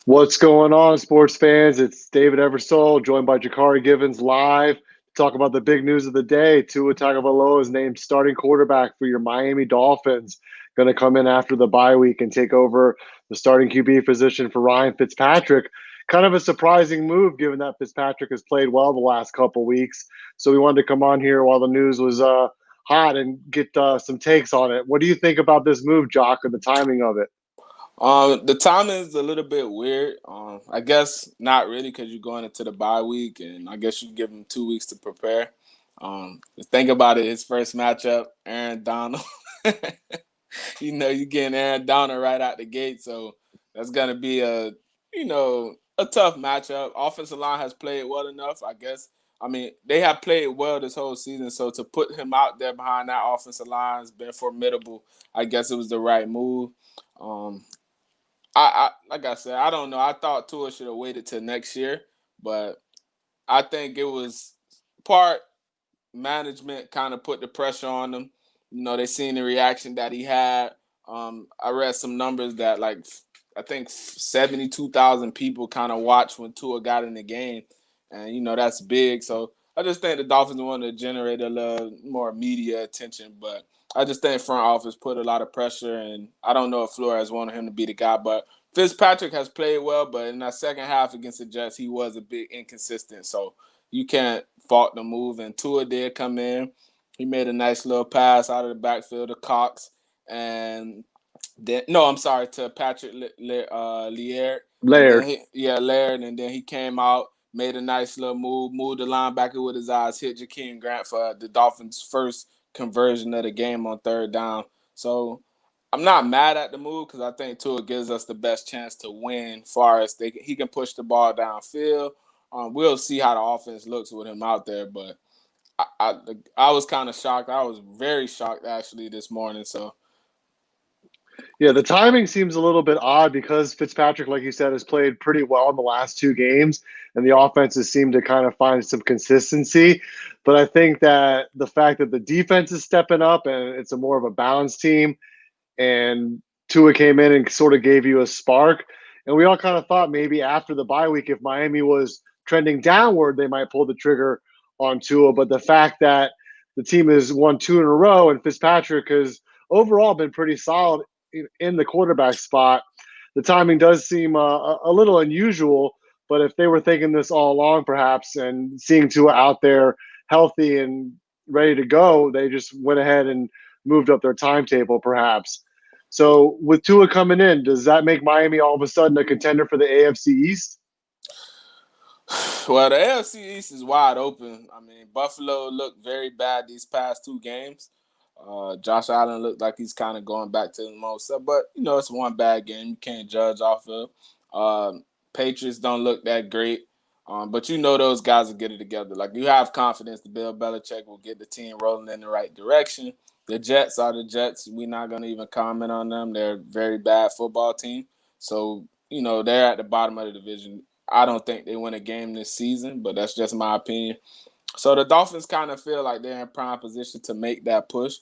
What's going on, sports fans? It's David Eversole, joined by Jaccare Givens live to talk about the big news of the day. Tua Tagovailoa is named starting quarterback for your Miami Dolphins. Going to come in after the bye week and take over the starting QB position for Ryan Fitzpatrick. Kind of a surprising move, given that Fitzpatrick has played well the last couple weeks. So we wanted to come on here while the news was hot and get some takes on it. What do you think about this move, Jock, and the timing of it? The timing is a little bit weird. I guess not really because you're going into the bye week, and I guess you give him 2 weeks to prepare. Think about it, his first matchup, Aaron Donald. You're getting Aaron Donald right out the gate, so that's gonna be a tough matchup. Offensive line has played well enough, I guess. I mean, they have played well this whole season, so to put him out there behind that offensive line has been formidable. I guess it was the right move. Um, I like I said, I don't know. I thought Tua should have waited till next year, but I think it was part management kind of put the pressure on him. They seen the reaction that he had. I read some numbers that I think 72,000 people kind of watched when Tua got in the game, and that's big. So I just think the Dolphins want to generate a little more media attention, but I just think front office put a lot of pressure, and I don't know if Flores wanted him to be the guy, but Fitzpatrick has played well, but in that second half against the Jets, he was a bit inconsistent. So you can't fault the move. And Tua did come in. He made a nice little pass out of the backfield to Cox, and then no, I'm sorry, to Patrick Laird, and then Laird. Laird, and then he came out, made a nice little move, moved the linebacker with his eyes, hit Jakeem Grant for the Dolphins' first conversion of the game on third down. So I'm not mad at the move because I think Tua gives us the best chance to win. Far as he can push the ball downfield. We'll see how the offense looks with him out there, but I was kind of shocked. I was very shocked actually this morning. So Yeah, the timing seems a little bit odd because Fitzpatrick, like you said, has played pretty well in the last two games, and the offenses seem to kind of find some consistency. But I think that the fact that the defense is stepping up and it's a more of a balanced team, and Tua came in and sort of gave you a spark. And we all kind of thought maybe after the bye week, if Miami was trending downward, they might pull the trigger on Tua. But the fact that the team has won two in a row and Fitzpatrick has overall been pretty solid in the quarterback spot, the timing does seem a little unusual. But if they were thinking this all along, perhaps, and seeing Tua out there healthy and ready to go, they just went ahead and moved up their timetable, perhaps. So with Tua coming in, does that make Miami all of a sudden a contender for the AFC East? well, the AFC East is wide open. I mean, Buffalo looked very bad these past two games. Josh Allen looked like he's kind of going back to the most stuff, but it's one bad game. You can't judge off of. Patriots don't look that great, but those guys will get it together. Like you have confidence that Bill Belichick will get the team rolling in the right direction. The Jets are the Jets. We're not going to even comment on them. They're a very bad football team. So, they're at the bottom of the division. I don't think they win a game this season, but that's just my opinion. So the Dolphins kind of feel like they're in prime position to make that push.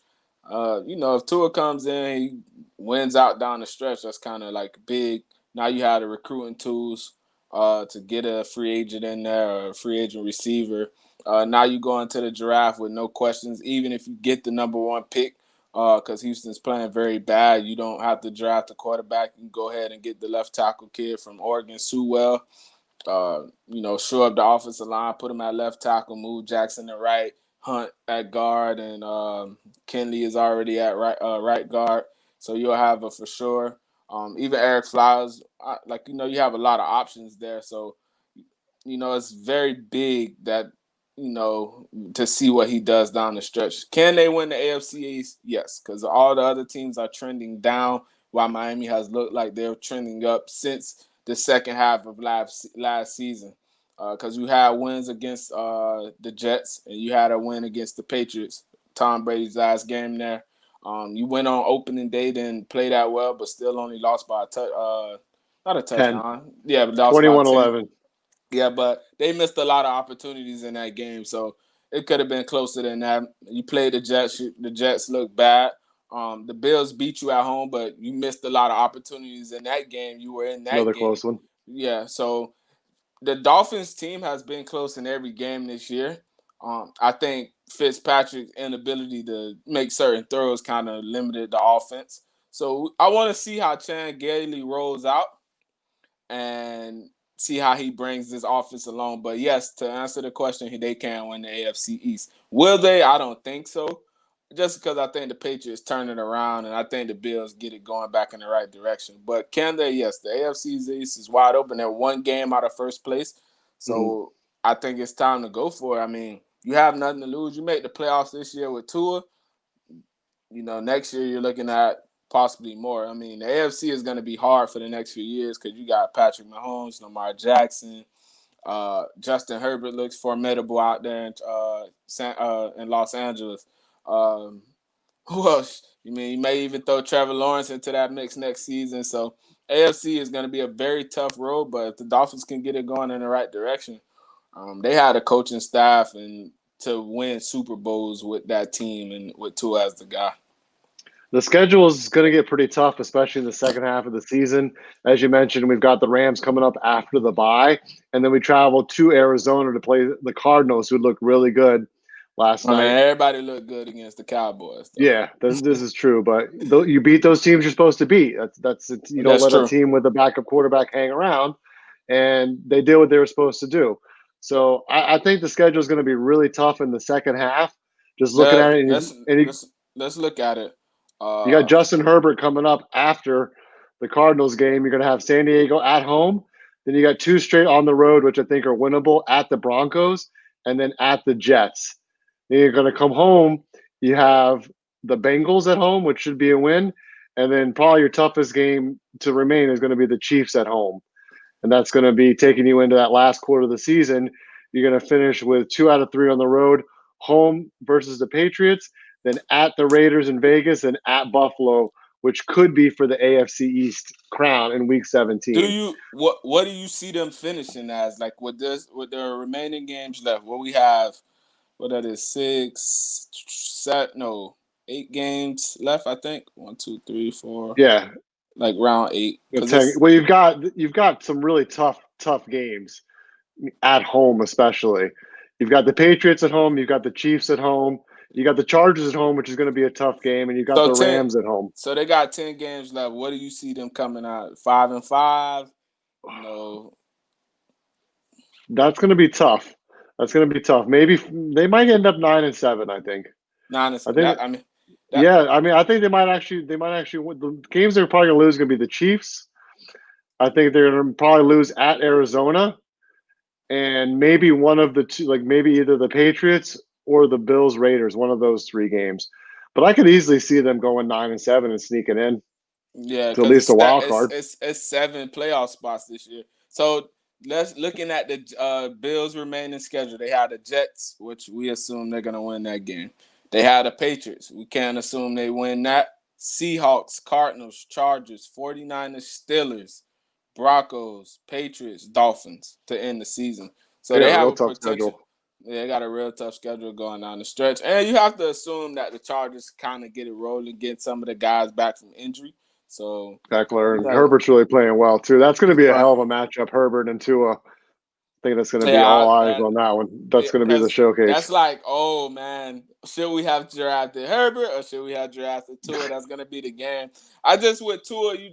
If Tua comes in, he wins out down the stretch, that's kind of like big. Now you have the recruiting tools to get a free agent in there or a free agent receiver. Now you go into the draft with no questions, even if you get the number one pick, because Houston's playing very bad. You don't have to draft a quarterback. You can go ahead and get the left tackle kid from Oregon, Sewell. Shore up the offensive line, put him at left tackle, move Jackson to right, Hunt at guard, and Kenley is already at right guard. So you'll have a for sure. Even Eric Flowers, you have a lot of options there. So, it's very big that, to see what he does down the stretch. Can they win the AFC East? Yes, because all the other teams are trending down while Miami has looked like they're trending up since the second half of last season. Because you had wins against the Jets and you had a win against the Patriots. Tom Brady's last game there. You went on opening day, didn't play that well, but still only lost by not a 10, touchdown. Yeah, but lost by 21 10. 11. Yeah, but they missed a lot of opportunities in that game, so it could have been closer than that. You played the Jets. The Jets looked bad. The Bills beat you at home, but you missed a lot of opportunities in that game. You were in that Another game. close one. Yeah, so the Dolphins team has been close in every game this year. I think Fitzpatrick's inability to make certain throws kind of limited the offense. So I want to see how Chan Gailey rolls out and see how he brings this offense along. But yes, to answer the question, they can win the AFC East. Will they? I don't think so. Just because I think the Patriots turn it around and I think the Bills get it going back in the right direction. But can they? Yes, the AFC East is wide open. They're one game out of first place. So I think it's time to go for it. I mean, you have nothing to lose. You make the playoffs this year with Tua. Next year you're looking at possibly more. I mean, the AFC is going to be hard for the next few years because you got Patrick Mahomes, Lamar Jackson, Justin Herbert looks formidable out there in Los Angeles. Um, who else? You may even throw Trevor Lawrence into that mix next season. So AFC is going to be a very tough road, but if the Dolphins can get it going in the right direction, they had a coaching staff and to win Super Bowls with that team and with Tua as the guy. The schedule is going to get pretty tough, especially in the second half of the season. As you mentioned, we've got the Rams coming up after the bye, and then we travel to Arizona to play the Cardinals, who looked really good last I mean, night. everybody looked good against the Cowboys, though. Yeah, this is true, but you beat those teams you're supposed to beat. You don't That's let a true. team with a backup quarterback hang around, and they did what they were supposed to do. So I think the schedule is going to be really tough in the second half. Just looking at it, Let's and let's look at it. you got Uh, Justin Herbert coming up after the Cardinals game. You're going to have San Diego at home. Then you got two straight on the road, which I think are winnable at the Broncos and then at the Jets. Then you're going to come home. You have the Bengals at home, which should be a win. And then probably your toughest game to remain is going to be the Chiefs at home. And that's going to be taking you into that last quarter of the season. You're going to finish with 2 out of 3 on the road, home versus the Patriots, then at the Raiders in Vegas, and at Buffalo, which could be for the AFC East crown in Week 17. what do you see them finishing as? Like with their remaining games left, what we have, what that is, 8 games left. I think 1, 2, 3, 4, Yeah, like round 8. Because 10. it's Well, you've got some really tough games at home, especially. You've got the Patriots at home. You've got the Chiefs at home. You got the Chargers at home, which is going to be a tough game, and you got so the 10. Rams at home. So they got 10 games left. What do you see them coming out? 5-5. No. That's going to be tough. That's going to be tough. Maybe they might end up 9-7. I think. I think. I mean, that Yeah, I mean, I think they might actually win. The games they're probably going to lose going to be the Chiefs. I think they're going to probably lose at Arizona, and maybe one of the two, like maybe either the Patriots or the Bills Raiders, one of those 3 games. But I could easily see them going 9-7 and sneaking in Yeah, to at because least a wild card. it's 7 playoff spots this year. So let's looking at the Bills' remaining schedule. They had the Jets, which we assume they're gonna win that game. They had the Patriots. We can't assume they win that. Seahawks, Cardinals, Chargers, 49ers, Steelers, Broncos, Patriots, Dolphins to end the season. So They got they a have real a tough potential. schedule. They got a real tough schedule going down the stretch. And you have to assume that the Chargers kind of get it rolling, get some of the guys back from injury. So, Eckler you and know, Herbert's really playing well too. That's going to be a right. hell of a matchup, Herbert and Tua. I think that's going to be Yeah, all eyes and on that one. That's going to be the because showcase. that's like, oh man, should we have drafted Herbert or should we have drafted Tua? That's gonna be the game. I just with Tua, you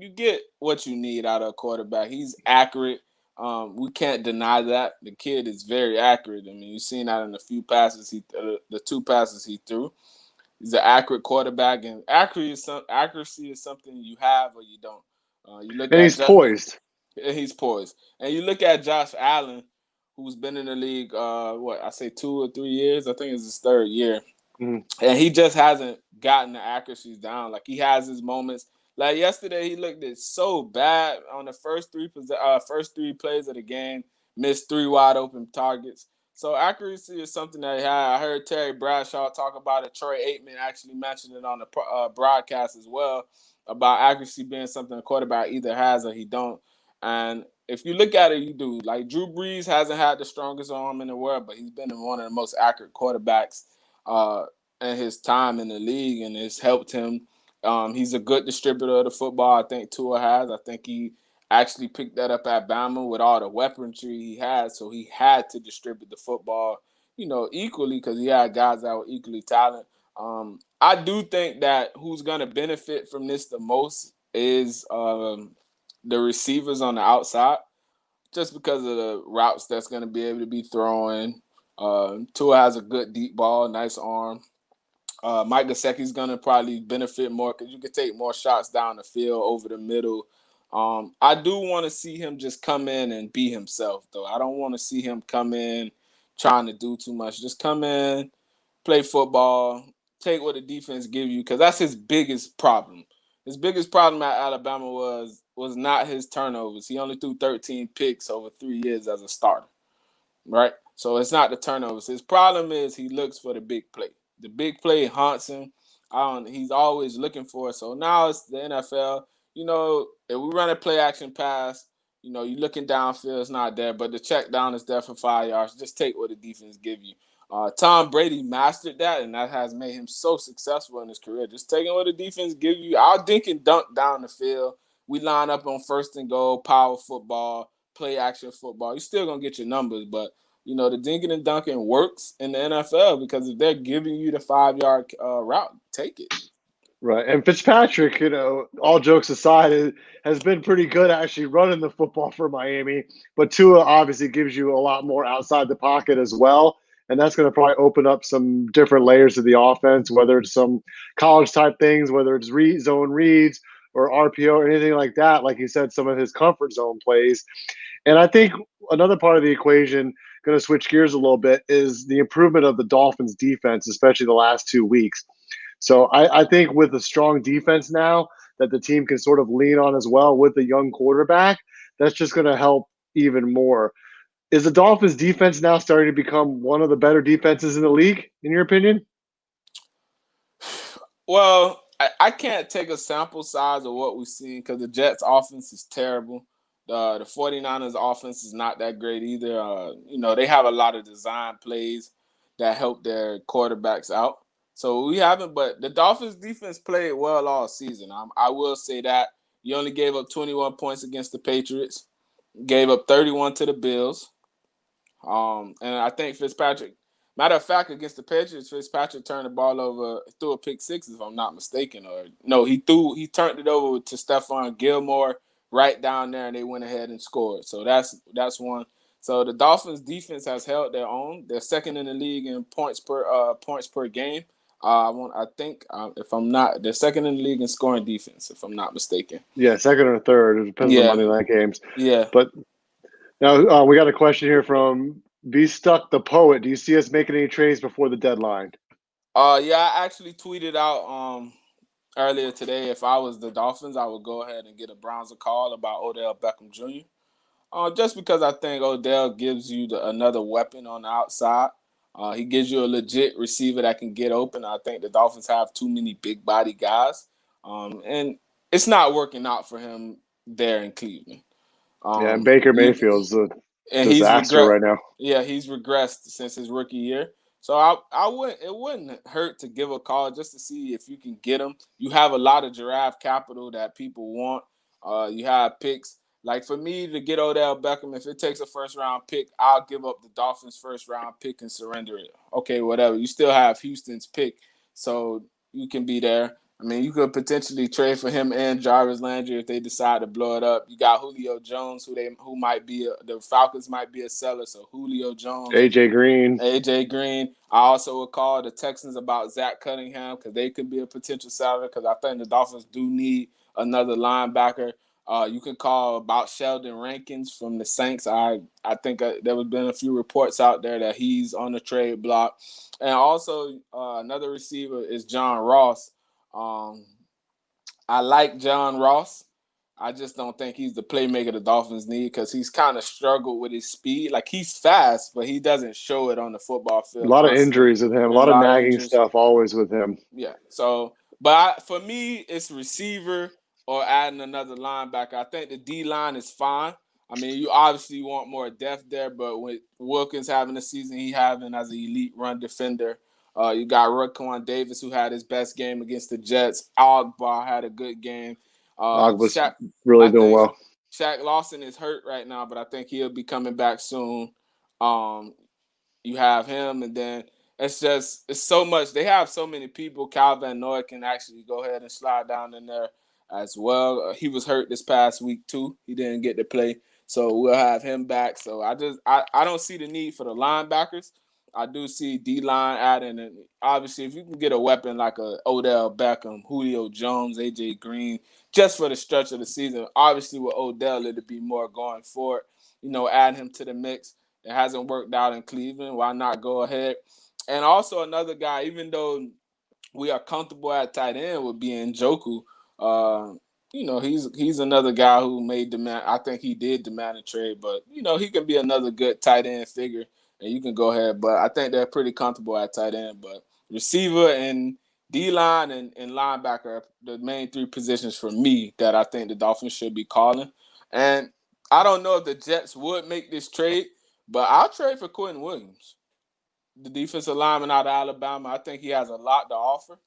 get what you need out of a quarterback. He's accurate. We can't deny that the kid is very accurate. I mean, you've seen that in the few passes the 2 passes he threw. He's an accurate quarterback, and accuracy is something you have or you don't. You look And at he's poised. he's poised. And you look at Josh Allen, who's been in the league, 2 or 3 years. I think it's his 3rd year, Mhm. and he just hasn't gotten the accuracies down. Like he has his moments. Like yesterday, he looked it so bad on the first 3 plays of the game. Missed 3 wide open targets. So accuracy is something that he had. I heard Terry Bradshaw talk about it. Troy Aikman actually mentioned it on the broadcast as well about accuracy being something a quarterback either has or he don't. And if you look at it, you do. Like Drew Brees hasn't had the strongest arm in the world, but he's been one of the most accurate quarterbacks uh, in his time in the league, and it's helped him. He's a good distributor of the football. I think Tua has. I think he actually picked that up at Bama with all the weaponry he had. So he had to distribute the football, equally because he had guys that were equally talented. I do think that who's going to benefit from this the most is the receivers on the outside, just because of the routes that's going to be able to be throwing. Tua has a good deep ball, nice arm. Mike Gesicki's going to probably benefit more because you can take more shots down the field over the middle. I do want to see him just come in and be himself, though. I don't want to see him come in trying to do too much. Just come in, play football, take what the defense give you, because that's his biggest problem. His biggest problem at Alabama was not his turnovers. He only threw 13 picks over 3 years as a starter, right? So it's not the turnovers. His problem is he looks for the big play. The big play haunts him. He's always looking for it. So now it's the NFL. If we run a play action pass, you're looking downfield, it's not there, but the check down is there for 5 yards. Just take what the defense give you. Tom Brady mastered that, and that has made him so successful in his career. Just taking what the defense give you. I'll dink and dunk down the field. We line up on first and goal, power football, play action football. You're still going to get your numbers, but the dinking and dunking works in the NFL because if they're giving you the 5 yard route, take it. Right. And Fitzpatrick, all jokes aside, has been pretty good actually running the football for Miami. But Tua obviously gives you a lot more outside the pocket as well. And that's going to probably open up some different layers of the offense, whether it's some college type things, whether it's zone reads or RPO or anything like that. Like you said, some of his comfort zone plays. And I think another part of the equation, going to switch gears a little bit, is the improvement of the Dolphins defense, especially the last 2 weeks. So I think with a strong defense now that the team can sort of lean on as well with the young quarterback, that's just going to help even more. Is the Dolphins defense now starting to become one of the better defenses in the league, in your opinion? Well, I can't take a sample size of what we've seen because the Jets offense is terrible. The 49ers offense is not that great either. They have a lot of design plays that help their quarterbacks out. So we haven't, but the Dolphins defense played well all season. I will say that. You only gave up 21 points against the Patriots, gave up 31 to the Bills. And I think Fitzpatrick, matter of fact, against the Patriots, Fitzpatrick turned the ball over, threw a pick six, if I'm not mistaken. Or no, he turned it over to Stephon Gilmore right down there, and they went ahead and scored. So that's one. So the Dolphins defense has held their own. They're second in the league in points per game. I think if I'm not, they're second in the league in scoring defense, if I'm not mistaken. Yeah, second or third. It depends on Monday night games. Yeah. But now we got a question here from Be Stuck the Poet. Do you see us making any trades before the deadline? Yeah, I actually tweeted out earlier today, if I was the Dolphins, I would go ahead and get a Browns a call about Odell Beckham Jr. Just because I think Odell gives you another weapon on the outside. He gives you a legit receiver that can get open. I think the Dolphins have too many big body guys. And it's not working out for him there in Cleveland. And Baker Mayfield's a disaster right now. Yeah, he's regressed since his rookie year. So it wouldn't hurt to give a call just to see if you can get him. You have a lot of giraffe capital that people want. You have picks. Like for me to get Odell Beckham, if it takes a first round pick, I'll give up the Dolphins' first round pick and surrender it. Okay, whatever. You still have Houston's pick, so you can be there. I mean, you could potentially trade for him and Jarvis Landry if they decide to blow it up. You got Julio Jones, who might be the Falcons might be a seller. So Julio Jones, AJ Green. I also would call the Texans about Zach Cunningham because they could be a potential seller because I think the Dolphins do need another linebacker. You can call about Sheldon Rankins from the Saints. I think there have been a few reports out there that he's on the trade block. And also another receiver is John Ross. I like John Ross. I just don't think he's the playmaker the Dolphins need because he's kind of struggled with his speed. Like he's fast, but he doesn't show it on the football field. A lot of injuries with him. A lot of nagging stuff always with him. Yeah. So, but for me, it's receiver or adding another linebacker. I think the D line is fine. I mean, you obviously want more depth there, but with Wilkins having the season he having as an elite run defender, you got Raekwon Davis who had his best game against the Jets. Ogba had a good game. Ogba's really doing well. Shaq Lawson is hurt right now, but I think he'll be coming back soon. Um, you have him, and then it's so much. They have so many people. Cal Van Noy can actually go ahead and slide down in there as well. He was hurt this past week too. He didn't get to play, so we'll have him back. So I don't see the need for the linebackers. I do see D line adding, and obviously if you can get a weapon like a Odell Beckham, Julio Jones, AJ Green, just for the stretch of the season. Obviously with Odell, it'll be more going forward. Add him to the mix. It hasn't worked out in Cleveland. Why not go ahead? And also another guy, even though we are comfortable at tight end with being Njoku, uh, he's another guy who made demand. I think he did demand a trade, but he can be another good tight end figure, and you can go ahead. But I think they're pretty comfortable at tight end. But receiver and D line and linebacker are the main three positions for me that I think the Dolphins should be calling. And I don't know if the Jets would make this trade, but I'll trade for Quentin Williams, the defensive lineman out of Alabama. I think he has a lot to offer.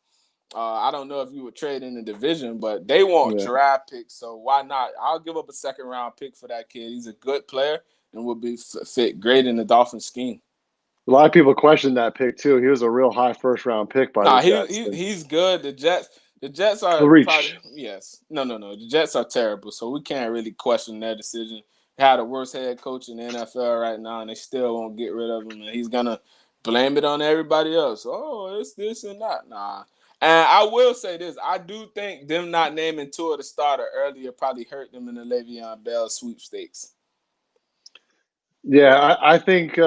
I don't know if you would trade in the division, but they want Yeah. draft picks, so why not? I'll give up a second round pick for that kid. He's a good player and would be fit great in the Dolphins scheme. A lot of people question that pick too. He was a real high first round pick by the Nah, Jets. he's good. The Jets A are reach. probably yes. No. The Jets are terrible, so we can't really question their decision. They had the worst head coach in the NFL right now, and they still won't get rid of him. And he's gonna blame it on everybody else. Oh, it's this and that. Nah. And I will say this: I do think them not naming Tua the starter earlier probably hurt them in the Le'Veon Bell sweepstakes. Yeah, I think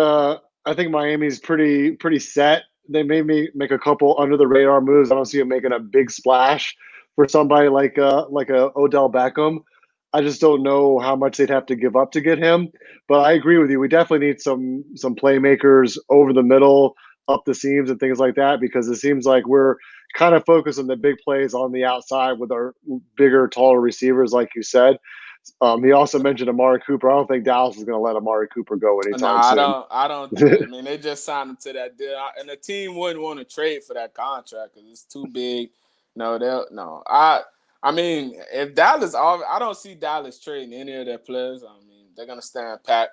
Miami's pretty set. They may make a couple under the radar moves. I don't see them making a big splash for somebody like a Odell Beckham. I just don't know how much they'd have to give up to get him. But I agree with you. We definitely need some playmakers over the middle, up the seams, and things like that because it seems like we're kind of focused on the big plays on the outside with our bigger, taller receivers, like you said. He also mentioned Amari Cooper. I don't think Dallas is going to let Amari Cooper go No, anytime I soon. don't. I don't think. I mean, they just signed him to that deal, and the team wouldn't want to trade for that contract because it's too big. No, they'll no. I mean, if Dallas, I don't see Dallas trading any of their players. I mean, they're gonna stand pat.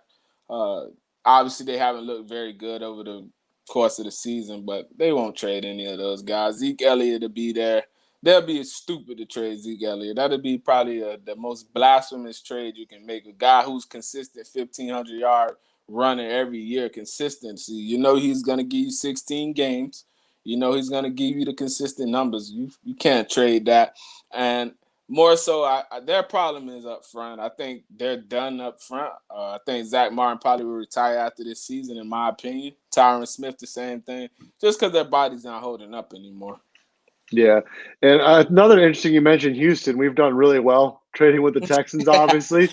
Uh, Obviously, they haven't looked very good over the course of the season, but they won't trade any of those guys. Zeke Elliott will be there. They'll be stupid to trade Zeke Elliott. That'll be probably the most blasphemous trade you can make. A guy who's consistent 1,500 yard running every year, consistency. He's gonna give you 16 games. He's gonna give you the consistent numbers. You can't trade that. And more so, their problem is up front. I think they're done up front. I think Zach Martin probably will retire after this season, in my opinion. Tyron Smith, the same thing, just because their body's not holding up anymore. Yeah, and another interesting you mentioned Houston. We've done really well trading with the Texans, obviously,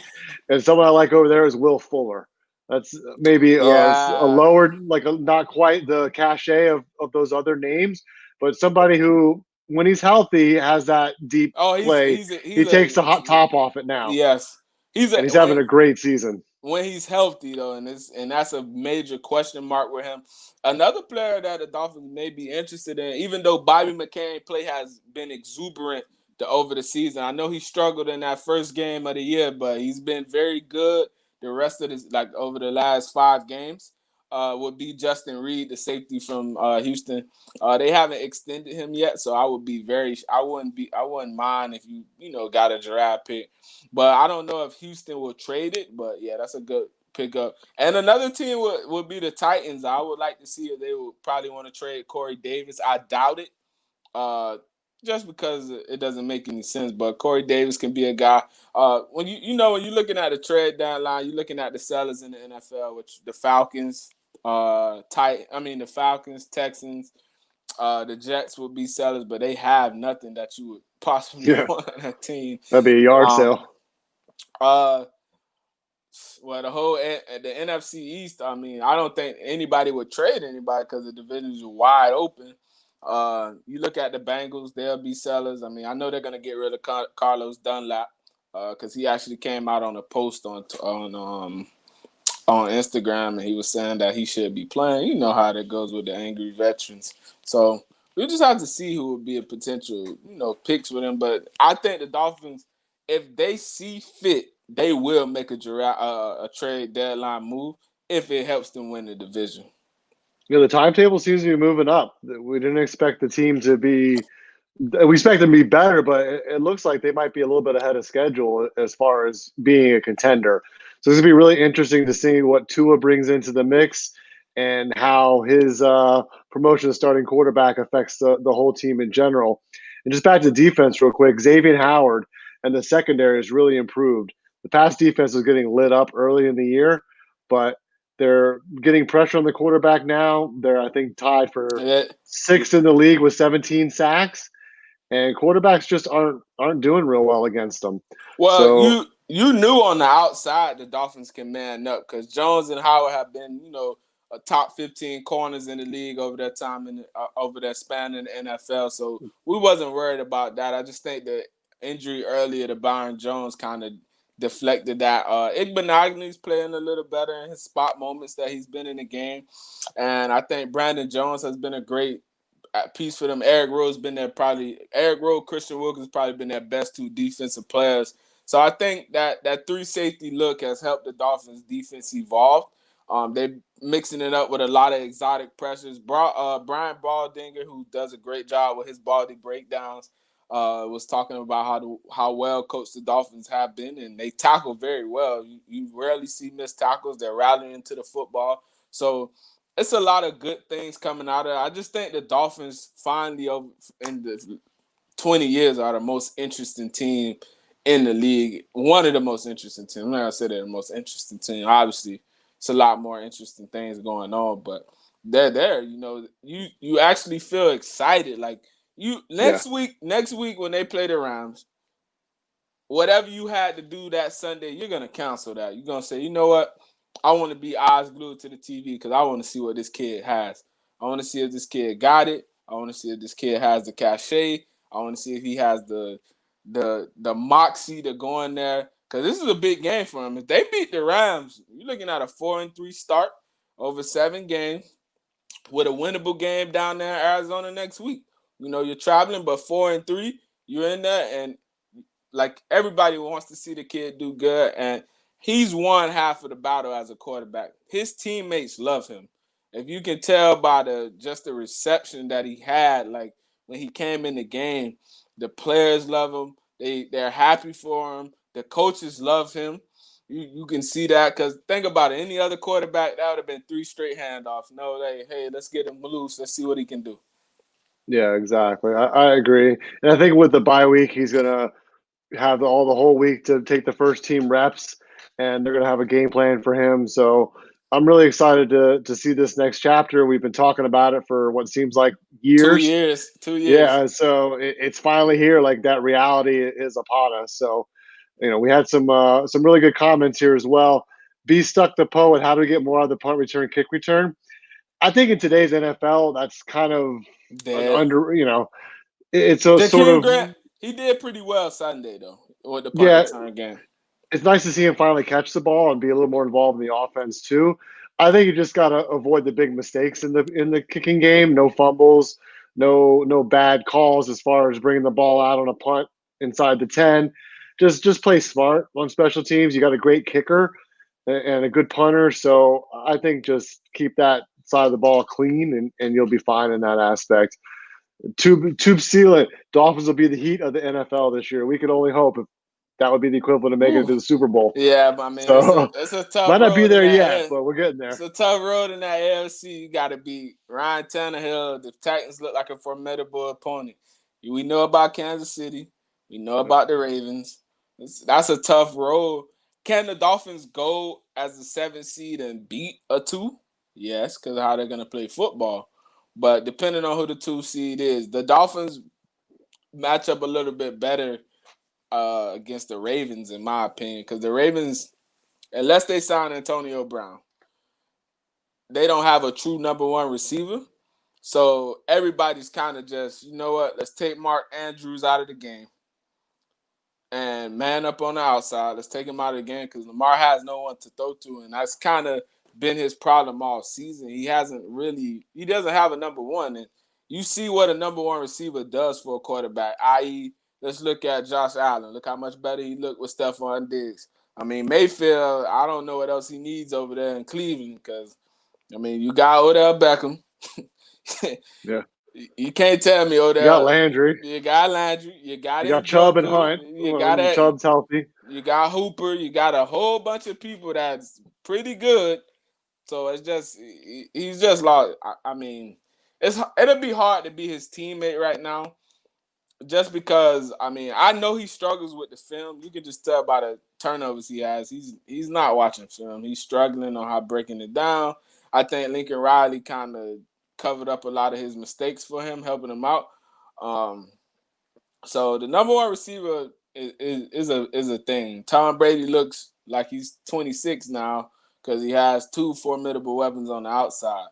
and someone I like over there is Will Fuller. That's maybe a Yeah. lower, like not quite the cachet of those other names, but somebody who, when he's healthy, has that deep Oh, play. He takes the hot top off it now, yes. He's and he's when having a great season. when he's healthy though, and that's a major question mark with him. Another player that the Dolphins may be interested in, even though Bobby McCain play has been exuberant over the season. I know he struggled in that first game of the year, but he's been very good the rest of this, like over the last 5 games. Would be Justin Reed, the safety from Houston. They haven't extended him yet, so I wouldn't mind if got a draft pick, but I don't know if Houston will trade it. But yeah, that's a good pickup. And another team would be the Titans. I would like to see if they would probably want to trade Corey Davis. I doubt it. Uh, just because it doesn't make any sense. But Corey Davis can be a guy. When when you're looking at the trade deadline, you're looking at the sellers in the NFL, which the Falcons, the Falcons, Texans, the Jets would be sellers, but they have nothing that you would possibly Yeah, want on that team. that'd be a yard Um, sale. uh, well, the NFC East. I mean, I don't think anybody would trade anybody because the divisions are wide open. You look at the Bengals; they'll be sellers. I mean, I know they're gonna get rid of Carlos Dunlap because he actually came out on a post on Instagram and he was saying that he should be playing. You know how that goes with the angry veterans. So we just have to see who would be a potential picks with him. But I think the Dolphins, if they see fit, they will make a trade deadline move if it helps them win the division. The timetable seems to be moving up. We didn't expect the team to be. We expect them to be better, but it looks like they might be a little bit ahead of schedule as far as being a contender. So it's gonna be really interesting to see what Tua brings into the mix and how his promotion to starting quarterback affects the whole team in general. And just back to defense real quick, Xavier Howard and the secondary has really improved. The pass defense was getting lit up early in the year, but they're getting pressure on the quarterback now. They're, I think, tied for That, sixth in the league with 17 sacks, and quarterbacks just aren't doing real well against them. well, So you knew on the outside the Dolphins can man up because Jones and Howard have been, a top 15 corners in the league over that time and over that span in the NFL. So we wasn't worried about that. I just think the injury earlier to Byron Jones kind of deflected that. Igbenogany's playing a little better in his spot moments that he's been in the game, and I think Brandon Jones has been a great piece for them. Eric Rowe, Christian Wilkins probably been their best two defensive players. So I think that three safety look has helped the Dolphins defense evolve. They're mixing it up with a lot of exotic pressures. Brian Baldinger, who does a great job with his Baldy breakdowns, was talking about how well coached the Dolphins have been, and they tackle very well. You rarely see missed tackles. They're rallying to the football. So it's a lot of good things coming out of it. I just think the Dolphins finally, in the 20 years, are the most interesting team in the league. One of the most interesting teams. I'm not going to say they're the most interesting team. Obviously, it's a lot more interesting things going on, but they're there. You actually feel excited. Like yeah, next week when they play the Rams, whatever you had to do that Sunday, you're going to cancel that. You're going to say, you know what? I want to be eyes glued to the TV because I want to see what this kid has. I want to see if this kid got it. I want to see if this kid has the cachet. I want to see if he has the moxie to go in there because this is a big game for him. If they beat the Rams, you're looking at a 4-3 start over 7 games with a winnable game down there in Arizona next week. You're traveling, but 4-3, you're in there, and like everybody wants to see the kid do good, and he's won half of the battle as a quarterback. His teammates love him. If you can tell by the reception that he had, like when he came in the game, the players love him. They're happy for him. The coaches love him. You can see that because think about it. Any other quarterback, that would have been 3 straight handoffs. No, hey, let's get him loose. Let's see what he can do. yeah, exactly. I agree, and I think with the bye week, he's gonna have the whole week to take the first team reps, and they're gonna have a game plan for him. So I'm really excited to see this next chapter. We've been talking about it for what seems like 2 years. years. 2 years. Yeah, so it's finally here. Like that reality is upon us. So we had some really good comments here as well. B stuck the poet. How do we get more out of the punt return, kick return? I think in today's NFL, that's kind of an Dead. under. It's a sort Jakeem of Grant, he did pretty well Sunday though with the punt yeah. return game. It's nice to see him finally catch the ball and be a little more involved in the offense too. I think you just got to avoid the big mistakes in the kicking game. No fumbles, no bad calls as far as bringing the ball out on a punt inside the 10. Just play smart on special teams. You got a great kicker and a good punter, so I think just keep that side of the ball clean and you'll be fine in that aspect. Tube sealant. Dolphins will be the heat of the NFL this year. We could only hope if that would be the equivalent of making it Whew. to the Super Bowl. Yeah, but I mean So it's a tough might not be road in there that yet, air. but we're getting It's there. a tough road in that AFC. You got to beat Ryan Tannehill. The Titans look like a formidable opponent. We know about Kansas City. We know about the Ravens. That's a tough road. Can the Dolphins go as a 7 seed and beat a 2? Yes, because of how they're going to play football. But depending on who the 2 seed is, the Dolphins match up a little bit better against the Ravens, in my opinion, because the Ravens, unless they sign Antonio Brown, they don't have a true number 1 receiver. So everybody's kind of just, you know what, let's take Mark Andrews out of the game and man up on the outside. Let's take him out of the game because Lamar has no one to throw to, and that's kind of been his problem all season. He doesn't have a number 1, and you see what a number 1 receiver does for a quarterback, i.e., let's look at Josh Allen. Look how much better he looked with Stephon Diggs. I mean, Mayfield, I don't know what else he needs over there in Cleveland because, I mean, you got Odell Beckham. Yeah. You can't tell me You got Odell. Landry. You got Landry. You got You got Chubb and Njoku. Hunt. When Chubb's healthy. You got Hooper. You got a whole bunch of people that's pretty good. So it's just he's just lost. I mean, it'll be hard to be his teammate right now, just because I mean I know he struggles with the film. You can just tell by the turnovers he has. He's not watching film. He's struggling on how breaking it down. I think Lincoln Riley kind of covered up a lot of his mistakes for him, helping him out. So the number one receiver is a thing. Tom Brady looks like he's 26 now because he has two formidable weapons on the outside.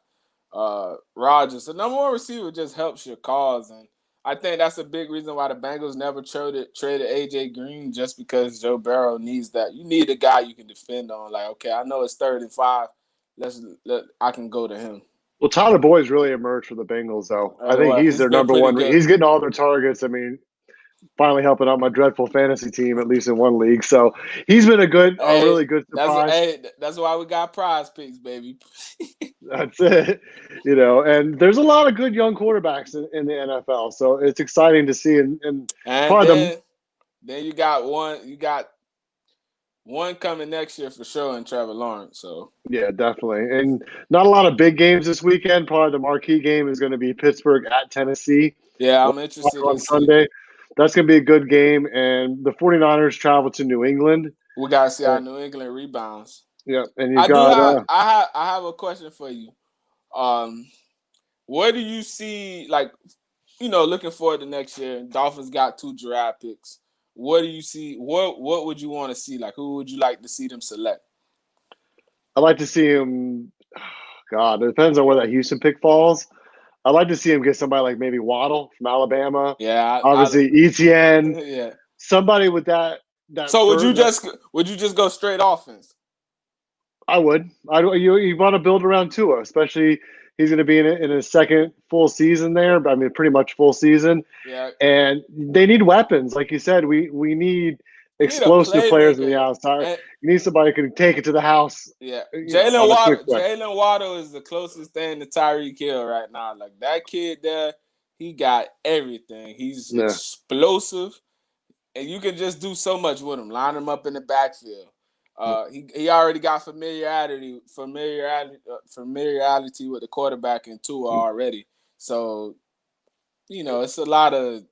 Rodgers, the number one receiver, just helps your cause, and I think that's a big reason why the Bengals never traded AJ Green, just because Joe Burrow needs that. You need a guy you can depend on. Like, okay, I know it's 3rd and 5. I can go to him. Well, Tyler Boyd's really emerged for the Bengals, though. I think Well, he's he's their been number pretty one. good. He's getting all their targets. I mean, finally helping out my dreadful fantasy team, at least in one league. So he's been a really good surprise. That's why we got prize picks, baby. That's it. And there's a lot of good young quarterbacks in the NFL. So it's exciting to see. And probably then you got one coming next year for sure in Trevor Lawrence. So yeah, definitely. And not a lot of big games this weekend. Probably the marquee game is going to be Pittsburgh at Tennessee. Yeah, I'm interested on Sunday. That's going to be a good game. And the 49ers travel to New England. We got to see how New England rebounds. Yeah, and I have a question for you. Where do you see, like, looking forward to next year? Dolphins got 2 draft picks. What do you see? What would you want to see? Like, who would you like to see them select? I'd like to see him. God, it depends on where that Houston pick falls. I'd like to see him get somebody like maybe Waddle from Alabama. Yeah, obviously ETN. Yeah, somebody with that. So would you just go straight offense? I would. You want to build around Tua, especially he's going to be in his second full season there. I mean, pretty much full season. Yeah. And they need weapons, like you said. We need explosive players on the outside. You need somebody who can take it to the house. Yeah, Jalen Waddle is the closest thing to Tyreek Hill right now. Like, that kid there, he got everything. He's explosive, and you can just do so much with him. Line him up in the backfield. He already got familiarity with the quarterback in Tua already. So, it's a lot of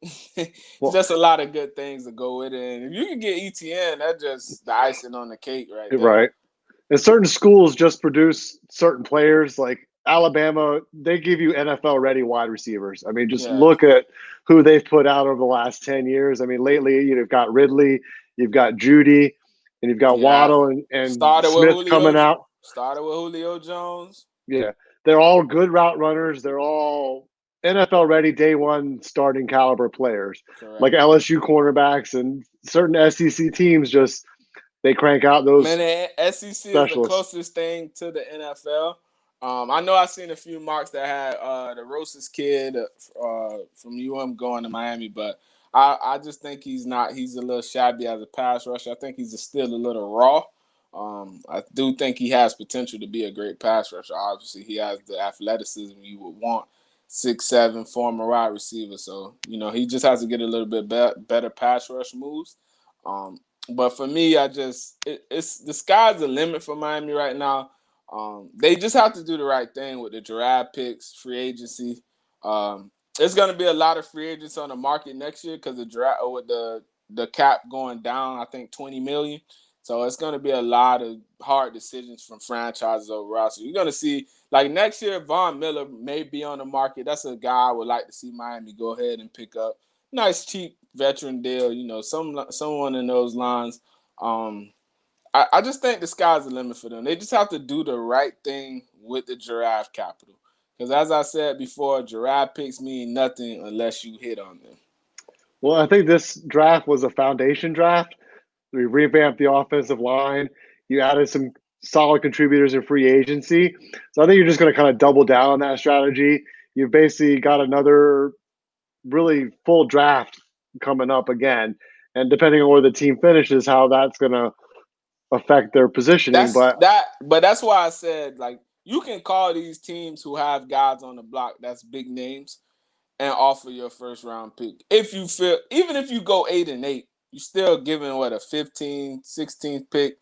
just a lot of good things to go with it. And if you can get ETN, that's just the icing on the cake right there. Right. And certain schools just produce certain players. Like Alabama, they give you NFL-ready wide receivers. I mean, just look at who they've put out over the last 10 years. I mean, lately you've got Ridley, you've got Judy, and you've got Waddle and Smith coming out. Started with Julio Jones. Yeah. They're all good route runners. They're all NFL-ready day one starting caliber players. Correct. Like LSU cornerbacks and certain SEC teams just they crank out those. Man, the SEC is the closest thing to the NFL. I know I've seen a few marks that had the Rose's kid from UM going to Miami, but I just think he's a little shabby as a pass rusher. I think he's still a little raw. I do think he has potential to be a great pass rusher. Obviously, he has the athleticism you would want, 6'7", former wide receiver. So, he just has to get a little bit better pass rush moves. But for me, it's the sky's the limit for Miami right now. They just have to do the right thing with the draft picks, free agency. There's going to be a lot of free agents on the market next year because with the cap going down, I think $20 million. So it's going to be a lot of hard decisions from franchises overall. So you're going to see, like, next year, Von Miller may be on the market. That's a guy I would like to see Miami go ahead and pick up. Nice, cheap veteran deal, someone in those lines. I just think the sky's the limit for them. They just have to do the right thing with the draft capital. Because as I said before, draft picks mean nothing unless you hit on them. Well, I think this draft was a foundation draft. We revamped the offensive line. You added some solid contributors in free agency. So I think you're just going to kind of double down on that strategy. You've basically got another really full draft coming up again. And depending on where the team finishes, how that's going to affect their positioning. But But that's why I said, like, you can call these teams who have guys on the block that's big names and offer your first round pick. If you feel, even if you go 8-8, you're still giving what, a 15th, 16th pick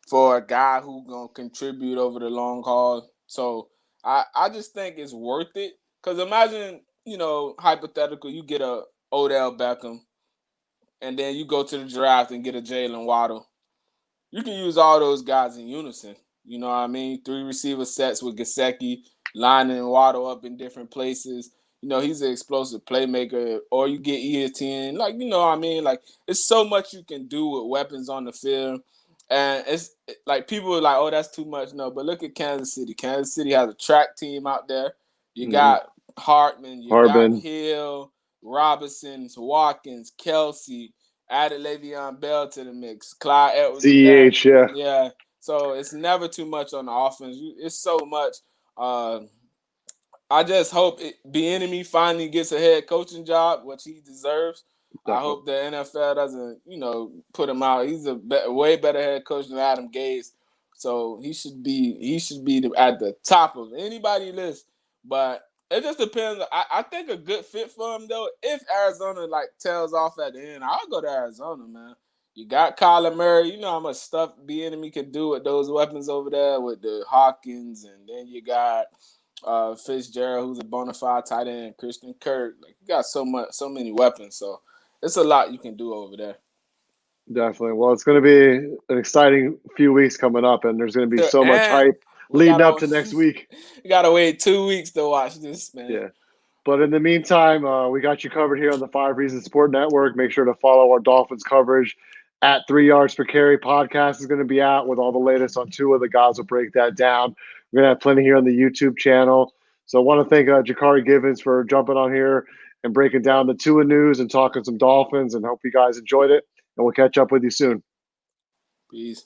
for a guy who gonna contribute over the long haul. So I just think it's worth it. Cause imagine, hypothetical, you get a Odell Beckham, and then you go to the draft and get a Jalen Waddle. You can use all those guys in unison. You know what I mean? 3 receiver sets with Gesicki, lining Waddle up in different places. He's an explosive playmaker. Or you get ESPN. Like, you know what I mean? Like, it's so much you can do with weapons on the field. And it's like people are like, oh, that's too much. No, but look at Kansas City. Kansas City has a track team out there. You got Hartman, you got Harbin, Hill, Robinson, Watkins, Kelsey, added Le'Veon Bell to the mix. Clyde Edwards-Helaire. CEH, yeah. Yeah. So it's never too much on the offense. It's so much. I just hope Bieniemy finally gets a head coaching job, which he deserves. Definitely. I hope the NFL doesn't, put him out. He's a way better head coach than Adam Gase, so he should be at the top of anybody list. But it just depends. I think a good fit for him though, if Arizona tails off at the end, I'll go to Arizona, man. You got Kyler Murray. You know how much stuff Bieniemy can do with those weapons over there with the Hawkins, and then you got Fitzgerald, who's a bona fide tight end, Christian Kirk. Like, you got so many weapons. So it's a lot you can do over there. Definitely. Well, it's going to be an exciting few weeks coming up, and there's going to be so much hype leading up to next week. You got to wait 2 weeks to watch this, man. Yeah. But in the meantime, we got you covered here on the 5 Reasons Sport Network. Make sure to follow our Dolphins coverage at 3 Yards Per Carry podcast is going to be out with all the latest on Tua. The guys will break that down. We're going to have plenty here on the YouTube channel. So I want to thank Jaccare Givens for jumping on here and breaking down the Tua news and talking some Dolphins, and hope you guys enjoyed it. And we'll catch up with you soon. Peace.